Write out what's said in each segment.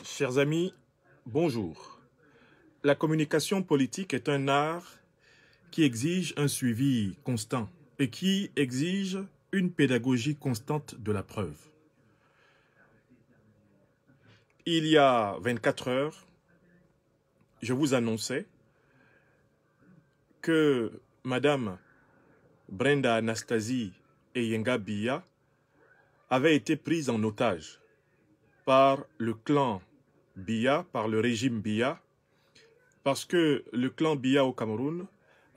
Chers amis, bonjour. La communication politique est un art qui exige un suivi constant et qui exige une pédagogie constante de la preuve. Il y a 24 heures, je vous annonçais que Madame Brenda Anastasie Eyenga Biya avait été prise en otage par le clan Biya, par le régime Biya, parce que le clan Biya au Cameroun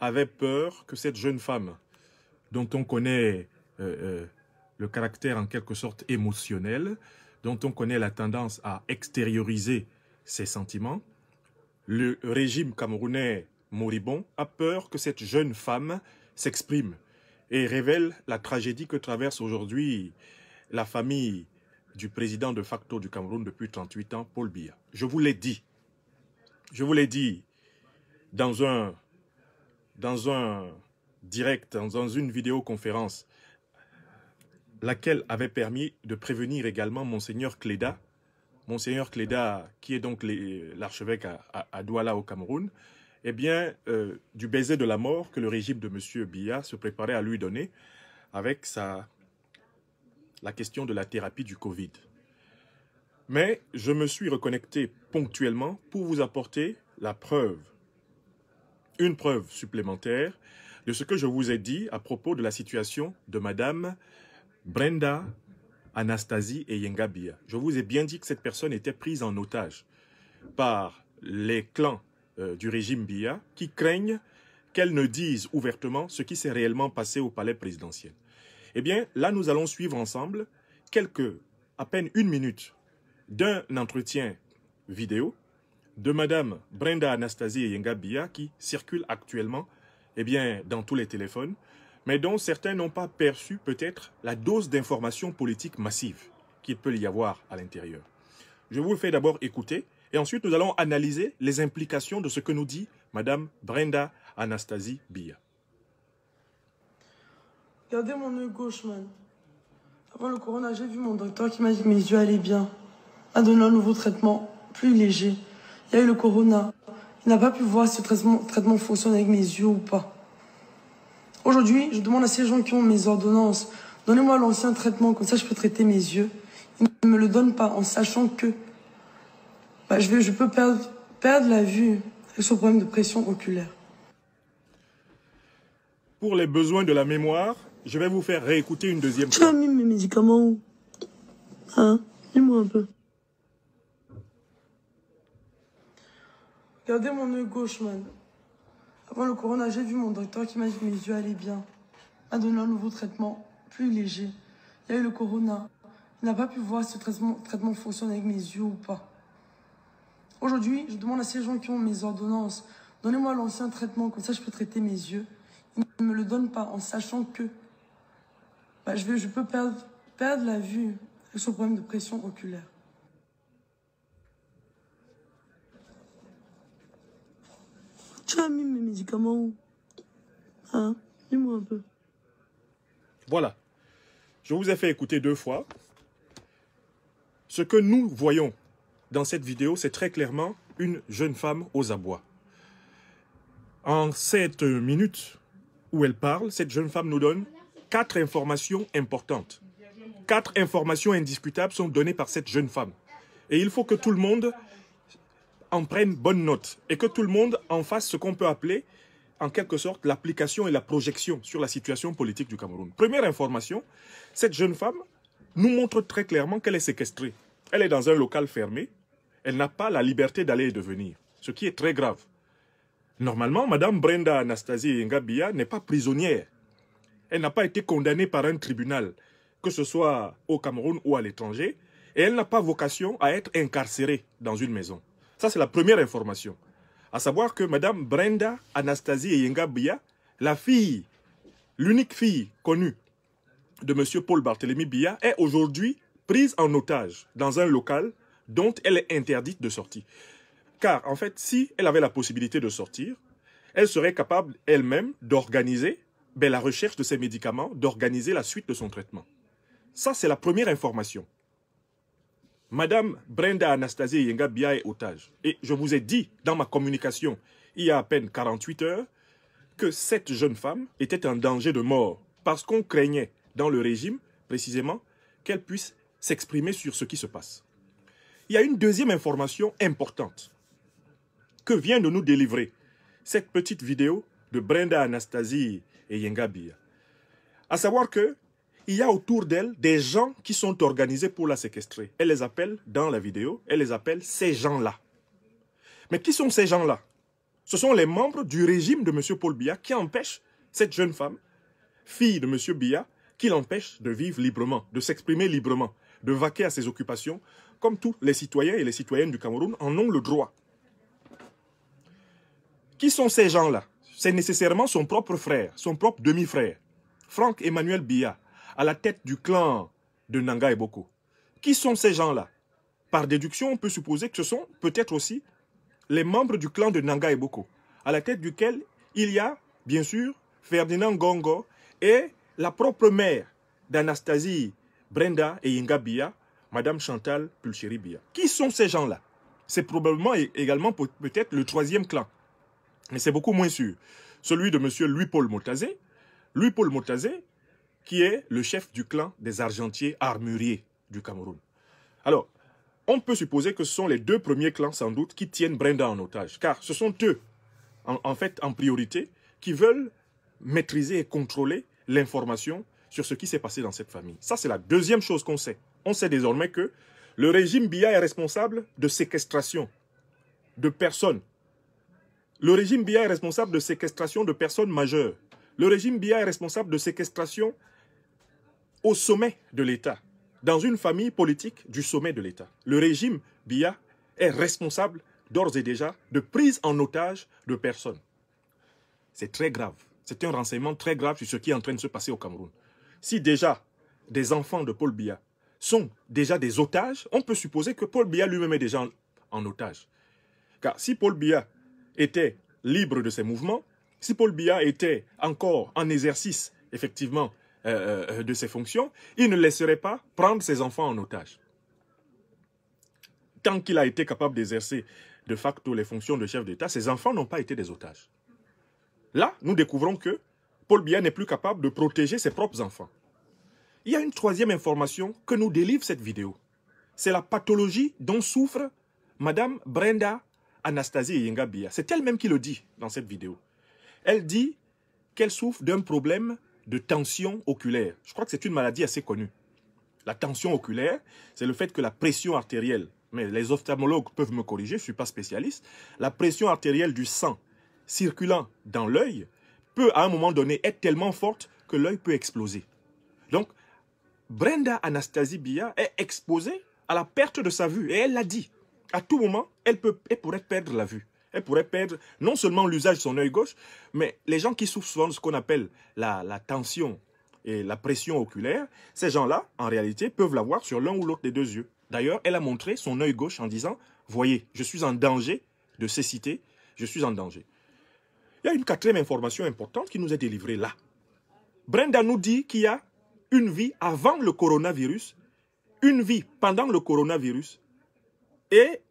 avait peur que cette jeune femme, dont on connaît le caractère en quelque sorte émotionnel, dont on connaît la tendance à extérioriser ses sentiments, le régime camerounais moribond a peur que cette jeune femme s'exprime et révèle la tragédie que traverse aujourd'hui la famille du président de facto du Cameroun depuis 38 ans, Paul Biya. Je vous l'ai dit dans un direct, dans une vidéoconférence, laquelle avait permis de prévenir également Monseigneur Cléda, qui est donc l'archevêque à Douala au Cameroun, eh bien, du baiser de la mort que le régime de M. Biya se préparait à lui donner avec la question de la thérapie du Covid. Mais je me suis reconnecté ponctuellement pour vous apporter la preuve, une preuve supplémentaire de ce que je vous ai dit à propos de la situation de Madame Brenda Anastasie Eyenga Biya. Je vous ai bien dit que cette personne était prise en otage par les clans du régime Biya qui craignent qu'elle ne dise ouvertement ce qui s'est réellement passé au palais présidentiel. Eh bien, là, nous allons suivre ensemble à peine une minute d'un entretien vidéo de Madame Brenda Anastasie Eyenga Biya qui circule actuellement dans tous les téléphones, mais dont certains n'ont pas perçu peut-être la dose d'information politique massive qu'il peut y avoir à l'intérieur. Je vous le fais d'abord écouter et ensuite nous allons analyser les implications de ce que nous dit Madame Brenda Anastasie Biya. Regardez mon œil gauche, man. Avant le corona, j'ai vu mon docteur qui m'a dit que mes yeux allaient bien. Il m'a donné un nouveau traitement, plus léger. Il y a eu le corona. Il n'a pas pu voir si ce traitement fonctionne avec mes yeux ou pas. Aujourd'hui, je demande à ces gens qui ont mes ordonnances, donnez-moi l'ancien traitement, comme ça je peux traiter mes yeux. Ils ne me le donnent pas en sachant que je peux perdre la vue avec ce problème de pression oculaire. Pour les besoins de la mémoire, je vais vous faire réécouter une deuxième fois. Tu as mis mes médicaments où? Hein? Dis-moi un peu. Regardez mon œil gauche, man. Avant le corona, j'ai vu mon docteur qui m'a dit que mes yeux allaient bien. Il m'a donné un nouveau traitement, plus léger. Il y a eu le corona. Il n'a pas pu voir si ce traitement fonctionne avec mes yeux ou pas. Aujourd'hui, je demande à ces gens qui ont mes ordonnances, donnez-moi l'ancien traitement, comme ça je peux traiter mes yeux. Ils ne me le donnent pas en sachant que je peux perdre la vue avec ce problème de pression oculaire. Tu as mis mes médicaments où? Hein? Dis-moi un peu. Voilà. Je vous ai fait écouter 2 fois. Ce que nous voyons dans cette vidéo, c'est très clairement une jeune femme aux abois. En 7 minutes où elle parle, cette jeune femme nous donne 4 informations importantes. 4 informations indiscutables sont données par cette jeune femme. Et il faut que tout le monde en prenne bonne note et que tout le monde en fasse ce qu'on peut appeler en quelque sorte l'application et la projection sur la situation politique du Cameroun. Première information, cette jeune femme nous montre très clairement qu'elle est séquestrée. Elle est dans un local fermé, elle n'a pas la liberté d'aller et de venir, ce qui est très grave. Normalement, Madame Brenda Anastasie Eyenga Biya n'est pas prisonnière. Elle n'a pas été condamnée par un tribunal, que ce soit au Cameroun ou à l'étranger, et elle n'a pas vocation à être incarcérée dans une maison. Ça, c'est la première information. À savoir que Madame Brenda Anastasie Eyenga Biya, l'unique fille connue de M. Paul Barthélémy Biya, est aujourd'hui prise en otage dans un local dont elle est interdite de sortie. Car, en fait, si elle avait la possibilité de sortir, elle serait capable elle-même d'organiser la recherche de ses médicaments, d'organiser la suite de son traitement. Ça, c'est la première information. Madame Brenda Anastasie Yenga Bia est otage. Et je vous ai dit dans ma communication, il y a à peine 48 heures, que cette jeune femme était en danger de mort parce qu'on craignait dans le régime, précisément, qu'elle puisse s'exprimer sur ce qui se passe. Il y a une deuxième information importante que vient de nous délivrer cette petite vidéo de Brenda Anastasie et Yenga Bia. À savoir que il y a autour d'elle des gens qui sont organisés pour la séquestrer. Elle les appelle, dans la vidéo, elle les appelle ces gens-là. Mais qui sont ces gens-là? Ce sont les membres du régime de M. Paul Biya qui empêchent cette jeune femme, fille de M. Biya, qui l'empêche de vivre librement, de s'exprimer librement, de vaquer à ses occupations, comme tous les citoyens et les citoyennes du Cameroun en ont le droit. Qui sont ces gens-là? C'est nécessairement son propre frère, son propre demi-frère, Franck Emmanuel Biya, à la tête du clan de Nanga et Boko. Qui sont ces gens-là? Par déduction, on peut supposer que ce sont peut-être aussi les membres du clan de Nanga et Boko, à la tête duquel il y a, bien sûr, Ferdinand Gongo et la propre mère d'Anastasie Brenda et Yenga Bia, Madame Chantal Pulchéry Bia. Qui sont ces gens-là? C'est probablement également peut-être le troisième clan, mais c'est beaucoup moins sûr. Celui de M. Louis-Paul Motazé. Louis-Paul Motazé, qui est le chef du clan des argentiers armuriers du Cameroun. Alors, on peut supposer que ce sont les deux premiers clans, sans doute, qui tiennent Brenda en otage. Car ce sont eux, en fait, en priorité, qui veulent maîtriser et contrôler l'information sur ce qui s'est passé dans cette famille. Ça, c'est la deuxième chose qu'on sait. On sait désormais que le régime Biya est responsable de séquestration de personnes. Le régime Biya est responsable de séquestration de personnes majeures. Le régime Biya est responsable de séquestration au sommet de l'État, dans une famille politique du sommet de l'État. Le régime Biya est responsable d'ores et déjà de prise en otage de personnes. C'est très grave. C'est un renseignement très grave sur ce qui est en train de se passer au Cameroun. Si déjà des enfants de Paul Biya sont déjà des otages, on peut supposer que Paul Biya lui-même est déjà en otage. Car si Paul Biya était libre de ses mouvements, si Paul Biya était encore en exercice, effectivement, de ses fonctions, il ne laisserait pas prendre ses enfants en otage. Tant qu'il a été capable d'exercer de facto les fonctions de chef d'État, ses enfants n'ont pas été des otages. Là, nous découvrons que Paul Biya n'est plus capable de protéger ses propres enfants. Il y a une troisième information que nous délivre cette vidéo. C'est la pathologie dont souffre Madame Brenda Anastasie Yenga Bia. C'est elle-même qui le dit dans cette vidéo. Elle dit qu'elle souffre d'un problème de tension oculaire. Je crois que c'est une maladie assez connue. La tension oculaire, c'est le fait que la pression artérielle, mais les ophtalmologues peuvent me corriger, je ne suis pas spécialiste, la pression artérielle du sang circulant dans l'œil peut à un moment donné être tellement forte que l'œil peut exploser. Donc, Brenda Anastasie Bia est exposée à la perte de sa vue. Et elle l'a dit. À tout moment, elle pourrait perdre la vue. Elle pourrait perdre non seulement l'usage de son œil gauche, mais les gens qui souffrent souvent de ce qu'on appelle la tension et la pression oculaire, ces gens-là, en réalité, peuvent l'avoir sur l'un ou l'autre des deux yeux. D'ailleurs, elle a montré son œil gauche en disant « Voyez, je suis en danger de cécité, je suis en danger. » Il y a une quatrième information importante qui nous est délivrée là. Brenda nous dit qu'il y a une vie avant le coronavirus, une vie pendant le coronavirus, et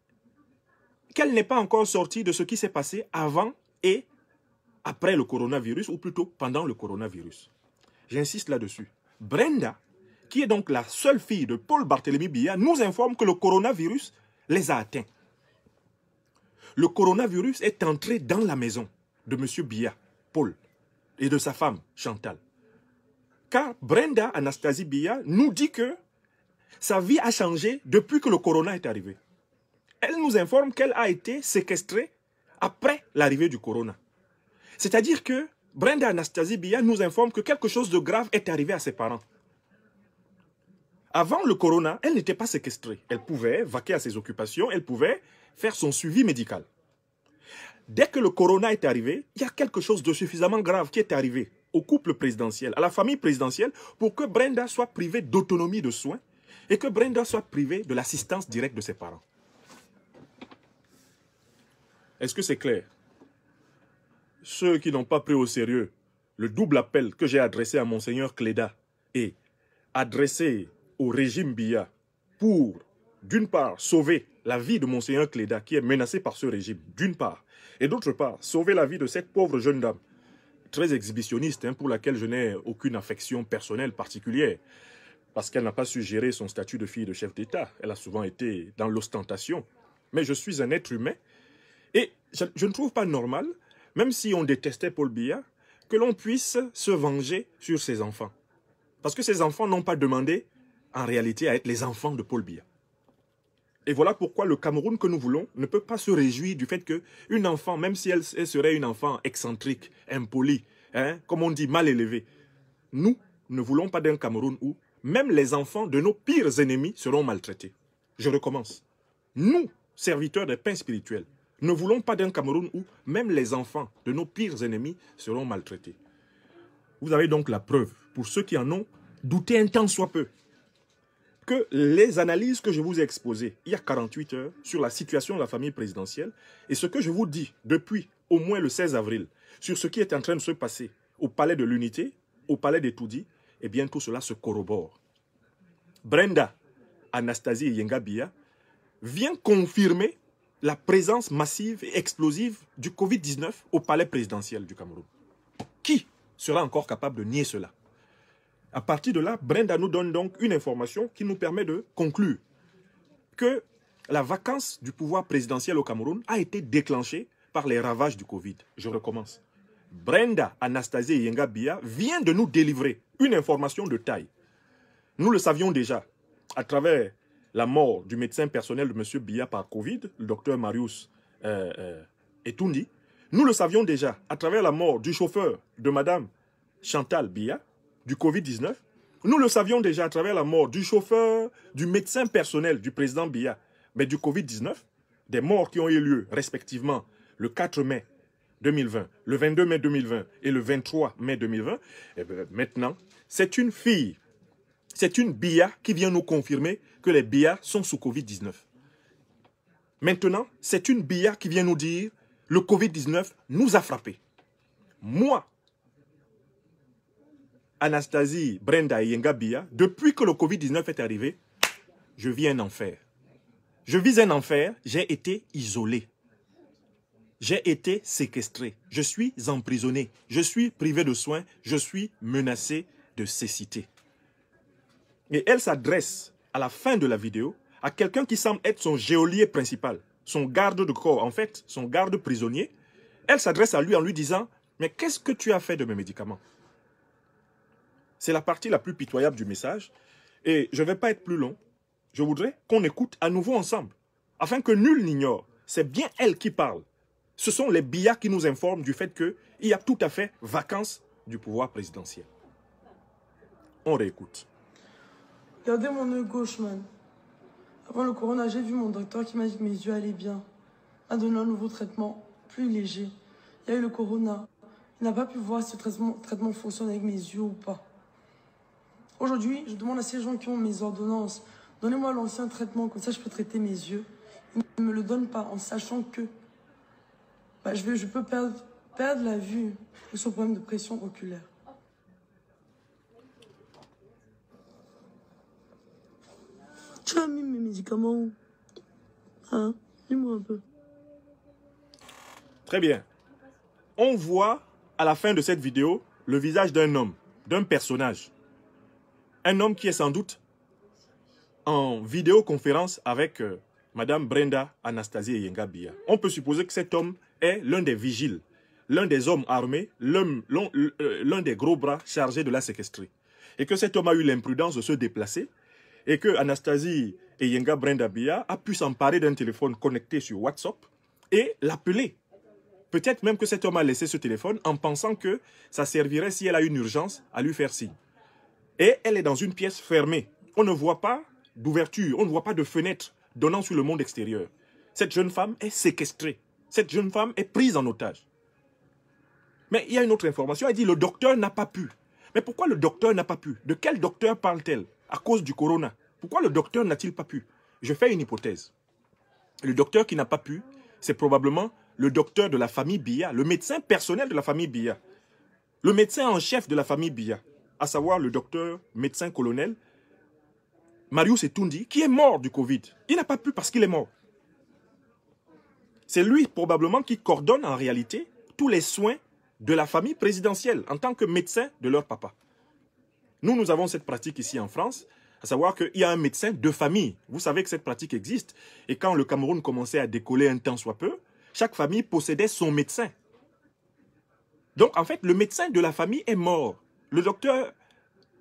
qu'elle n'est pas encore sortie de ce qui s'est passé avant et après le coronavirus, ou plutôt pendant le coronavirus. J'insiste là-dessus. Brenda, qui est donc la seule fille de Paul Barthélemy Biya, nous informe que le coronavirus les a atteints. Le coronavirus est entré dans la maison de M. Biya, Paul, et de sa femme, Chantal. Car Brenda Anastasie Biya nous dit que sa vie a changé depuis que le corona est arrivé. Elle nous informe qu'elle a été séquestrée après l'arrivée du corona. C'est-à-dire que Brenda Anastasie Biya nous informe que quelque chose de grave est arrivé à ses parents. Avant le corona, elle n'était pas séquestrée. Elle pouvait vaquer à ses occupations, elle pouvait faire son suivi médical. Dès que le corona est arrivé, il y a quelque chose de suffisamment grave qui est arrivé au couple présidentiel, à la famille présidentielle, pour que Brenda soit privée d'autonomie de soins et que Brenda soit privée de l'assistance directe de ses parents. Est-ce que c'est clair? Ceux qui n'ont pas pris au sérieux le double appel que j'ai adressé à Monseigneur Cléda et adressé au régime Biya pour d'une part, sauver la vie de Monseigneur Cléda, qui est menacé par ce régime, d'une part, et d'autre part, sauver la vie de cette pauvre jeune dame, très exhibitionniste, pour laquelle je n'ai aucune affection personnelle particulière, parce qu'elle n'a pas su gérer son statut de fille de chef d'État. Elle a souvent été dans l'ostentation. Mais je suis un être humain, et je ne trouve pas normal, même si on détestait Paul Biya, que l'on puisse se venger sur ses enfants. Parce que ces enfants n'ont pas demandé, en réalité, à être les enfants de Paul Biya. Et voilà pourquoi le Cameroun que nous voulons ne peut pas se réjouir du fait qu'une enfant, même si elle serait une enfant excentrique, impolie, comme on dit, mal élevée, nous ne voulons pas d'un Cameroun où même les enfants de nos pires ennemis seront maltraités. Je recommence. Nous, serviteurs des pains spirituels, ne voulons pas d'un Cameroun où même les enfants de nos pires ennemis seront maltraités. Vous avez donc la preuve, pour ceux qui en ont douté un tant soit peu, que les analyses que je vous ai exposées il y a 48 heures sur la situation de la famille présidentielle et ce que je vous dis depuis au moins le 16 avril sur ce qui est en train de se passer au palais de l'Unité, au palais des Toudi, eh bien tout cela se corrobore. Brenda Anastasie Yenga Biya vient confirmer la présence massive et explosive du Covid-19 au palais présidentiel du Cameroun. Qui sera encore capable de nier cela? À partir de là, Brenda nous donne donc une information qui nous permet de conclure que la vacance du pouvoir présidentiel au Cameroun a été déclenchée par les ravages du Covid. Je recommence. Brenda Anastasie Yenga Biya vient de nous délivrer une information de taille. Nous le savions déjà à travers la mort du médecin personnel de M. Biya par Covid, le docteur Marius Etundi. Nous le savions déjà à travers la mort du chauffeur de Mme Chantal Biya, du Covid-19. Nous le savions déjà à travers la mort du chauffeur, du médecin personnel du président Biya, mais du Covid-19, des morts qui ont eu lieu respectivement le 4 mai 2020, le 22 mai 2020 et le 23 mai 2020. Et bien, maintenant, c'est une fille, c'est une Biya qui vient nous confirmer que les Biya sont sous Covid-19. Maintenant, c'est une Biya qui vient nous dire le Covid-19 nous a frappés. Moi, Anastasie Brenda Yenga Biya, depuis que le Covid-19 est arrivé, je vis un enfer. Je vis un enfer, j'ai été isolé. J'ai été séquestré. Je suis emprisonné. Je suis privé de soins. Je suis menacé de cécité. Et elle s'adresse à la fin de la vidéo à quelqu'un qui semble être son geôlier principal, son garde de corps, en fait, son garde prisonnier. Elle s'adresse à lui en lui disant « Mais qu'est-ce que tu as fait de mes médicaments ?» C'est la partie la plus pitoyable du message. Et je ne vais pas être plus long. Je voudrais qu'on écoute à nouveau ensemble. Afin que nul n'ignore. C'est bien elle qui parle. Ce sont les Biya qui nous informent du fait qu'il y a tout à fait vacance du pouvoir présidentiel. On réécoute. Regardez mon œil gauche, man. Avant le corona, j'ai vu mon docteur qui m'a dit que mes yeux allaient bien. M'a donné un nouveau traitement, plus léger. Il y a eu le corona. Il n'a pas pu voir si ce traitement fonctionne avec mes yeux ou pas. Aujourd'hui, je demande à ces gens qui ont mes ordonnances, donnez-moi l'ancien traitement, comme ça je peux traiter mes yeux. Ils ne me le donnent pas en sachant que je peux perdre la vue de ce problème de pression oculaire. Tu as mis mes médicaments où? Hein? Dis-moi un peu. Très bien. On voit à la fin de cette vidéo le visage d'un homme, d'un personnage. Un homme qui est sans doute en vidéoconférence avec Mme Brenda Anastasie Yenga Biya. On peut supposer que cet homme est l'un des vigiles, l'un des hommes armés, l'un des gros bras chargés de la séquestrer. Et que cet homme a eu l'imprudence de se déplacer et que Anastasie Yenga Brenda Biya a pu s'emparer d'un téléphone connecté sur WhatsApp et l'appeler. Peut-être même que cet homme a laissé ce téléphone en pensant que ça servirait si elle a une urgence à lui faire signe. Et elle est dans une pièce fermée. On ne voit pas d'ouverture, on ne voit pas de fenêtre donnant sur le monde extérieur. Cette jeune femme est séquestrée. Cette jeune femme est prise en otage. Mais il y a une autre information, elle dit le docteur n'a pas pu. Mais pourquoi le docteur n'a pas pu? De quel docteur parle-t-elle? À cause du corona. Pourquoi le docteur n'a-t-il pas pu? Je fais une hypothèse. Le docteur qui n'a pas pu, c'est probablement le docteur de la famille Biya, le médecin personnel de la famille Biya, le médecin en chef de la famille Biya, à savoir le docteur médecin colonel Marius Etoundi, qui est mort du Covid. Il n'a pas pu parce qu'il est mort. C'est lui probablement qui coordonne en réalité tous les soins de la famille présidentielle en tant que médecin de leur papa. Nous avons cette pratique ici en France, à savoir qu'il y a un médecin de famille. Vous savez que cette pratique existe. Et quand le Cameroun commençait à décoller un temps soit peu, chaque famille possédait son médecin. Donc en fait, le médecin de la famille est mort. Le docteur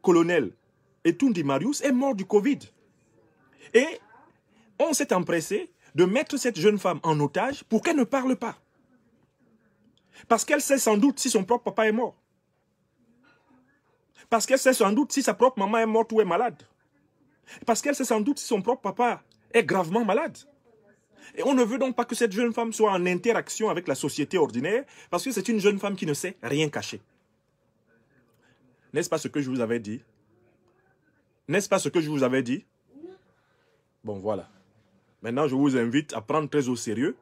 colonel Etoundi Marius est mort du Covid. Et on s'est empressé de mettre cette jeune femme en otage pour qu'elle ne parle pas. Parce qu'elle sait sans doute si son propre papa est mort. Parce qu'elle sait sans doute si sa propre maman est morte ou est malade. Parce qu'elle sait sans doute si son propre papa est gravement malade. Et on ne veut donc pas que cette jeune femme soit en interaction avec la société ordinaire parce que c'est une jeune femme qui ne sait rien cacher. N'est-ce pas ce que je vous avais dit? N'est-ce pas ce que je vous avais dit? Bon, voilà. Maintenant, je vous invite à prendre très au sérieux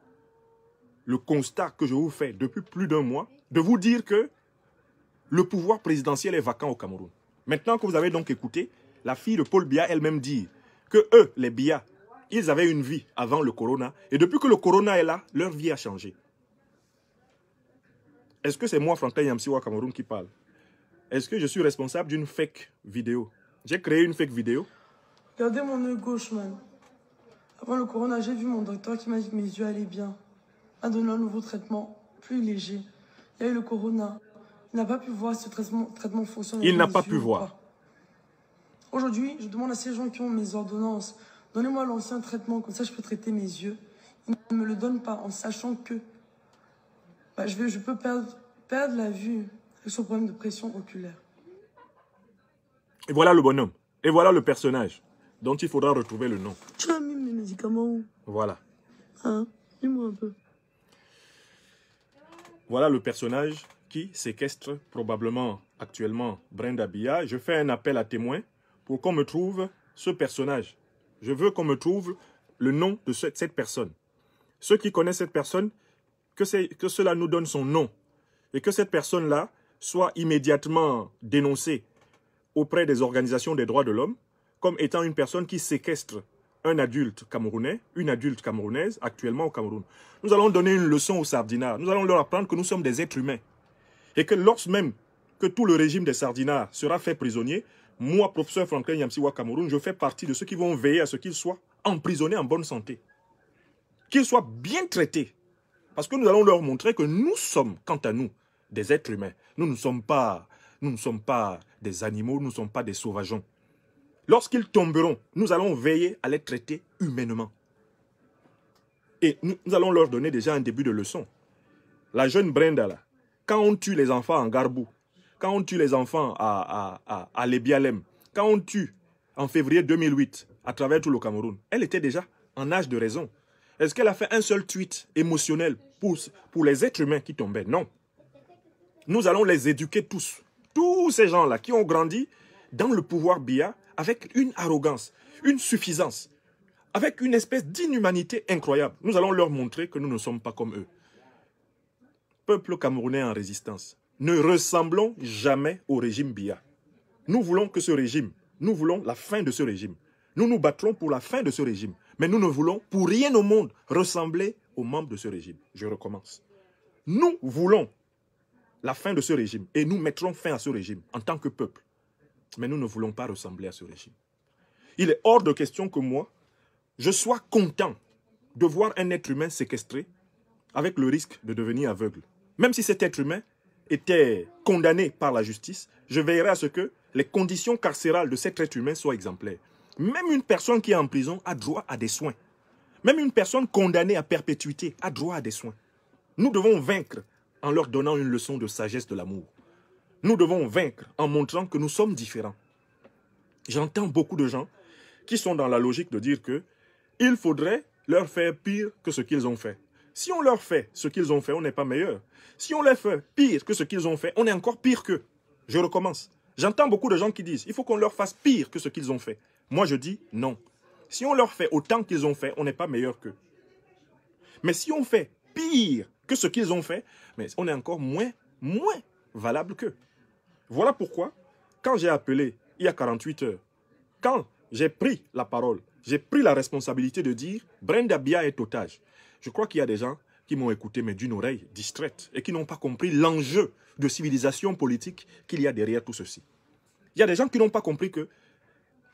le constat que je vous fais depuis plus d'un mois, de vous dire que le pouvoir présidentiel est vacant au Cameroun. Maintenant que vous avez donc écouté la fille de Paul Biya elle-même dire que eux, les Biya, ils avaient une vie avant le corona, et depuis que le corona est là, leur vie a changé. Est-ce que c'est moi, Franklin Yamsiwa Cameroun, qui parle? Est-ce que je suis responsable d'une fake vidéo? J'ai créé une fake vidéo. Regardez mon œil gauche, man. Avant le corona, j'ai vu mon docteur qui m'a dit que mes yeux allaient bien. M'a donné un nouveau traitement, plus léger. Il y a eu le corona. Il n'a pas pu voir si ce traitement fonctionne. Il n'a pas pu voir. Aujourd'hui, je demande à ces gens qui ont mes ordonnances, donnez-moi l'ancien traitement, comme ça je peux traiter mes yeux. Ils ne me le donnent pas en sachant que je peux perdre la vue avec ce problème de pression oculaire. Et voilà le bonhomme. Et voilà le personnage dont il faudra retrouver le nom. Tu as mis mes médicaments où? Voilà. Hein? Dis-moi un peu. Voilà le personnage qui séquestre probablement actuellement Brenda Biya. Je fais un appel à témoins pour qu'on me trouve ce personnage. Je veux qu'on me trouve le nom de cette personne. Ceux qui connaissent cette personne, que cela nous donne son nom. Et que cette personne-là soit immédiatement dénoncée auprès des organisations des droits de l'homme comme étant une personne qui séquestre un adulte camerounais, une adulte camerounaise actuellement au Cameroun. Nous allons donner une leçon aux sardinards. Nous allons leur apprendre que nous sommes des êtres humains. Et que lorsque même que tout le régime des sardinards sera fait prisonnier, moi, professeur Franklin Yamsiwa Cameroun, je fais partie de ceux qui vont veiller à ce qu'ils soient emprisonnés en bonne santé. Qu'ils soient bien traités. Parce que nous allons leur montrer que nous sommes, quant à nous, des êtres humains. Nous ne sommes pas des animaux, nous ne sommes pas des sauvageons. Lorsqu'ils tomberont, nous allons veiller à les traiter humainement. Et nous allons leur donner déjà un début de leçon. La jeune Brenda, là, quand on tue les enfants en Garbou, quand on tue les enfants à Lébialem, quand on tue en février 2008 à travers tout le Cameroun, elle était déjà en âge de raison. Est-ce qu'elle a fait un seul tweet émotionnel pour les êtres humains qui tombaient? Non. Nous allons les éduquer tous. Tous ces gens-là qui ont grandi dans le pouvoir Biya avec une arrogance, une suffisance, avec une espèce d'inhumanité incroyable. Nous allons leur montrer que nous ne sommes pas comme eux. Peuple camerounais en résistance, ne ressemblons jamais au régime Biya. Nous voulons que ce régime, nous voulons la fin de ce régime. Nous nous battrons pour la fin de ce régime. Mais nous ne voulons pour rien au monde ressembler aux membres de ce régime. Je recommence. Nous voulons la fin de ce régime et nous mettrons fin à ce régime en tant que peuple. Mais nous ne voulons pas ressembler à ce régime. Il est hors de question que moi, je sois content de voir un être humain séquestré avec le risque de devenir aveugle. Même si cet être humain était condamné par la justice, je veillerai à ce que les conditions carcérales de cet être humain soient exemplaires. Même une personne qui est en prison a droit à des soins. Même une personne condamnée à perpétuité a droit à des soins. Nous devons vaincre en leur donnant une leçon de sagesse de l'amour. Nous devons vaincre en montrant que nous sommes différents. J'entends beaucoup de gens qui sont dans la logique de dire que il faudrait leur faire pire que ce qu'ils ont fait. Si on leur fait ce qu'ils ont fait, on n'est pas meilleur. Si on leur fait pire que ce qu'ils ont fait, on est encore pire qu'eux. Je recommence. J'entends beaucoup de gens qui disent il faut qu'on leur fasse pire que ce qu'ils ont fait. Moi, je dis non. Si on leur fait autant qu'ils ont fait, on n'est pas meilleur qu'eux. Mais si on fait pire que ce qu'ils ont fait, mais on est encore moins valable qu'eux. Voilà pourquoi, quand j'ai appelé, il y a 48 heures, quand j'ai pris la parole, j'ai pris la responsabilité de dire Brenda Biya est otage. Je crois qu'il y a des gens qui m'ont écouté, mais d'une oreille distraite, et qui n'ont pas compris l'enjeu de civilisation politique qu'il y a derrière tout ceci. Il y a des gens qui n'ont pas compris que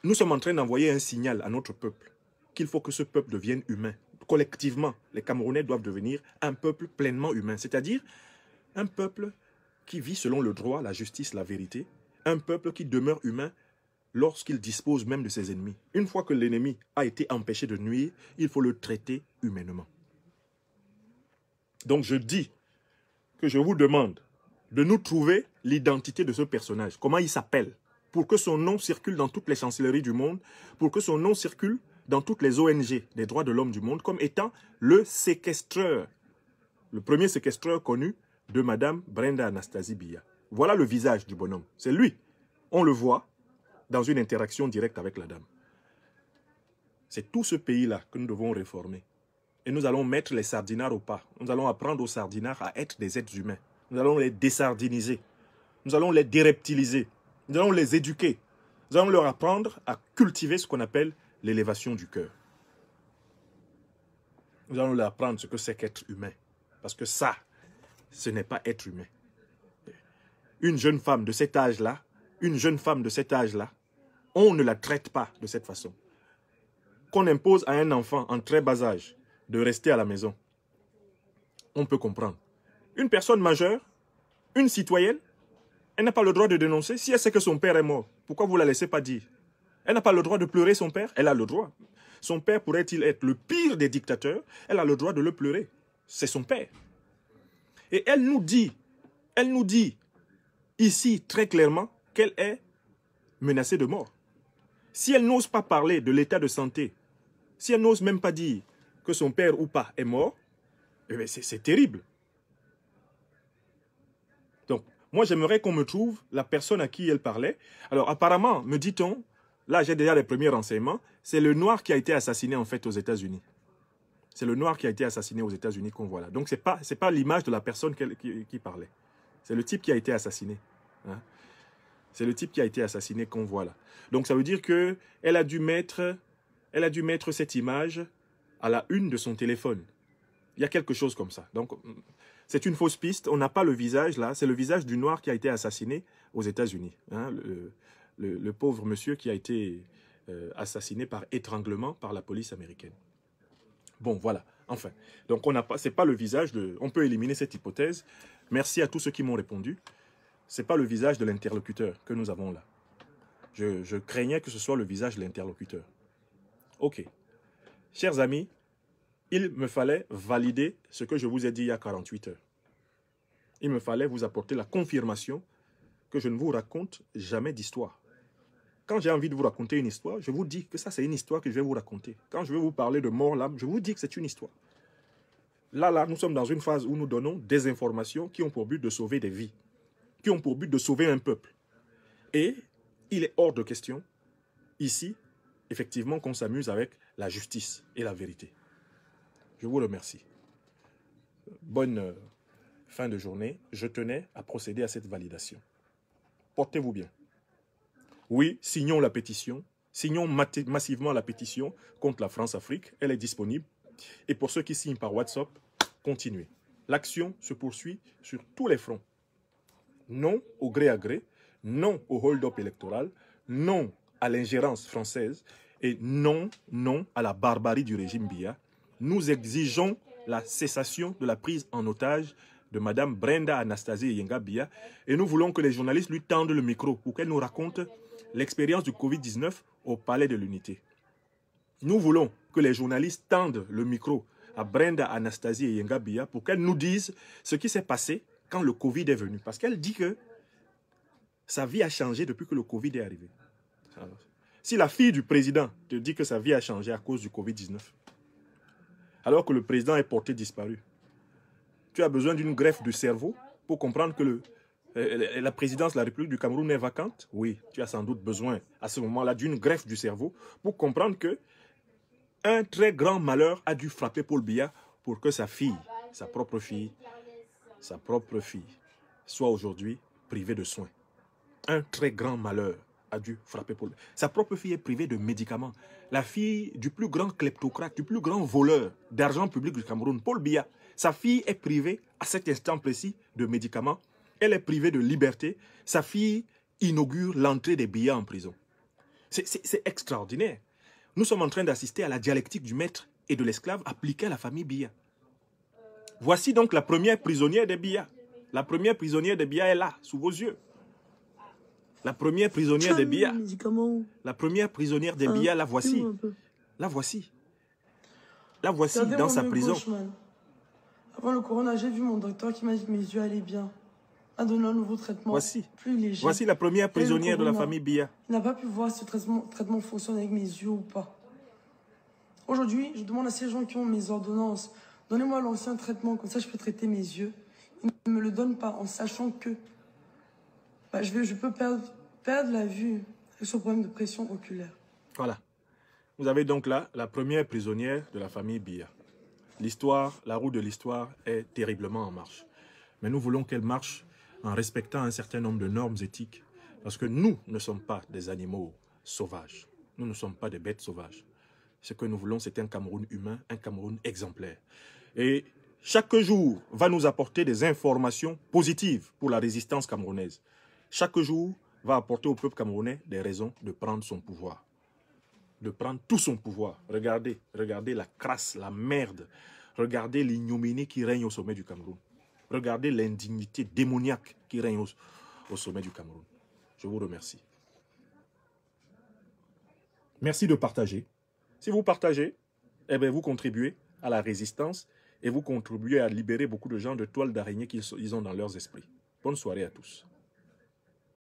nous sommes en train d'envoyer un signal à notre peuple, qu'il faut que ce peuple devienne humain. Collectivement, les Camerounais doivent devenir un peuple pleinement humain, c'est-à-dire un peuple qui vit selon le droit, la justice, la vérité, un peuple qui demeure humain lorsqu'il dispose même de ses ennemis. Une fois que l'ennemi a été empêché de nuire, il faut le traiter humainement. Donc je dis que je vous demande de nous trouver l'identité de ce personnage, comment il s'appelle, pour que son nom circule dans toutes les chancelleries du monde, pour que son nom circule dans toutes les ONG des droits de l'homme du monde, comme étant le séquestreur, le premier séquestreur connu de Madame Brenda Anastasie Biya. Voilà le visage du bonhomme, c'est lui. On le voit dans une interaction directe avec la dame. C'est tout ce pays-là que nous devons réformer. Et nous allons mettre les sardinards au pas. Nous allons apprendre aux sardinards à être des êtres humains. Nous allons les désardiniser. Nous allons les déreptiliser. Nous allons les éduquer. Nous allons leur apprendre à cultiver ce qu'on appelle l'élévation du cœur. Nous allons leur apprendre ce que c'est qu'être humain. Parce que ça, ce n'est pas être humain. Une jeune femme de cet âge-là, on ne la traite pas de cette façon. Qu'on impose à un enfant en très bas âge de rester à la maison, on peut comprendre. Une personne majeure, une citoyenne, elle n'a pas le droit de dénoncer. Si elle sait que son père est mort, pourquoi vous ne la laissez pas dire? Elle n'a pas le droit de pleurer son père, elle a le droit. Son père pourrait-il être le pire des dictateurs? Elle a le droit de le pleurer. C'est son père. Et elle nous dit ici très clairement qu'elle est menacée de mort. Si elle n'ose pas parler de l'état de santé, si elle n'ose même pas dire que son père ou pas est mort, eh c'est terrible. Donc, moi j'aimerais qu'on me trouve la personne à qui elle parlait. Alors apparemment, me dit-on, là j'ai déjà les premiers renseignements, c'est le noir qui a été assassiné en fait aux États-Unis. C'est le noir qui a été assassiné aux États-Unis qu'on voit là. Donc c'est pas l'image de la personne qui parlait. C'est le type qui a été assassiné. Hein? C'est le type qui a été assassiné qu'on voit là. Donc ça veut dire qu'elle a dû mettre cette image à la une de son téléphone. Il y a quelque chose comme ça. Donc c'est une fausse piste. On n'a pas le visage là. C'est le visage du noir qui a été assassiné aux États-Unis. Hein? Le pauvre monsieur qui a été assassiné par étranglement par la police américaine. Bon, voilà. Enfin, donc c'est pas le visage de... On peut éliminer cette hypothèse. Merci à tous ceux qui m'ont répondu. C'est pas le visage de l'interlocuteur que nous avons là. Je craignais que ce soit le visage de l'interlocuteur. Ok. Chers amis, il me fallait valider ce que je vous ai dit il y a 48 heures. Il me fallait vous apporter la confirmation que je ne vous raconte jamais d'histoire. Quand j'ai envie de vous raconter une histoire, je vous dis que ça, c'est une histoire que je vais vous raconter. Quand je vais vous parler de mort l'âme, je vous dis que c'est une histoire. Là, nous sommes dans une phase où nous donnons des informations qui ont pour but de sauver des vies, qui ont pour but de sauver un peuple. Et il est hors de question, ici, effectivement, qu'on s'amuse avec la justice et la vérité. Je vous remercie. Bonne fin de journée. Je tenais à procéder à cette validation. Portez-vous bien. Oui, signons la pétition. Signons massivement la pétition contre la France-Afrique. Elle est disponible. Et pour ceux qui signent par WhatsApp, continuez. L'action se poursuit sur tous les fronts. Non au gré à gré, non au hold-up électoral, non à l'ingérence française et non à la barbarie du régime Biya. Nous exigeons la cessation de la prise en otage de Mme Brenda Anastasie Yenga Biya et nous voulons que les journalistes lui tendent le micro pour qu'elle nous raconte l'expérience du Covid-19 au Palais de l'Unité. Nous voulons que les journalistes tendent le micro à Brenda Anastasie Yenga Biya pour qu'elle nous dise ce qui s'est passé quand le Covid est venu. Parce qu'elle dit que sa vie a changé depuis que le Covid est arrivé. Alors, si la fille du président te dit que sa vie a changé à cause du Covid-19, alors que le président est porté disparu, tu as besoin d'une greffe du cerveau pour comprendre que la présidence de la République du Cameroun est vacante? Oui, tu as sans doute besoin à ce moment-là d'une greffe du cerveau pour comprendre que un très grand malheur a dû frapper Paul Biya pour que sa fille, sa propre fille, soit aujourd'hui privée de soins. Un très grand malheur a dû frapper Paul. Sa propre fille est privée de médicaments. La fille du plus grand kleptocrate, du plus grand voleur d'argent public du Cameroun, Paul Biya, sa fille est privée à cet instant précis de médicaments. Elle est privée de liberté. Sa fille inaugure l'entrée des Biya en prison. C'est extraordinaire. Nous sommes en train d'assister à la dialectique du maître et de l'esclave appliquée à la famille Biya. Voici donc la première prisonnière des Biya. La première prisonnière des Biya est là, sous vos yeux. La première prisonnière des Biya. La première prisonnière des Biya, la voici. La voici. La voici dans sa prison. Gauche, avant le corona, j'ai vu mon docteur qui m'a dit que mes yeux allaient bien. A donné un nouveau traitement plus léger. Voici la première prisonnière de la famille Biya. Il n'a pas pu voir si ce traitement fonctionne avec mes yeux ou pas. Aujourd'hui, je demande à ces gens qui ont mes ordonnances, donnez-moi l'ancien traitement, comme ça je peux traiter mes yeux. Ils ne me le donnent pas en sachant que je peux perdre la vue avec ce problème de pression oculaire. Voilà. Vous avez donc là la première prisonnière de la famille Biya. L'histoire, la roue de l'histoire est terriblement en marche. Mais nous voulons qu'elle marche en respectant un certain nombre de normes éthiques. Parce que nous ne sommes pas des animaux sauvages. Nous ne sommes pas des bêtes sauvages. Ce que nous voulons, c'est un Cameroun humain, un Cameroun exemplaire. Et chaque jour va nous apporter des informations positives pour la résistance camerounaise. Chaque jour va apporter au peuple camerounais des raisons de prendre son pouvoir. De prendre tout son pouvoir. Regardez la crasse, la merde. Regardez l'ignominie qui règne au sommet du Cameroun. Regardez l'indignité démoniaque qui règne au sommet du Cameroun. Je vous remercie. Merci de partager. Si vous partagez, eh bien vous contribuez à la résistance et vous contribuez à libérer beaucoup de gens de toiles d'araignée qu'ils ont dans leurs esprits. Bonne soirée à tous.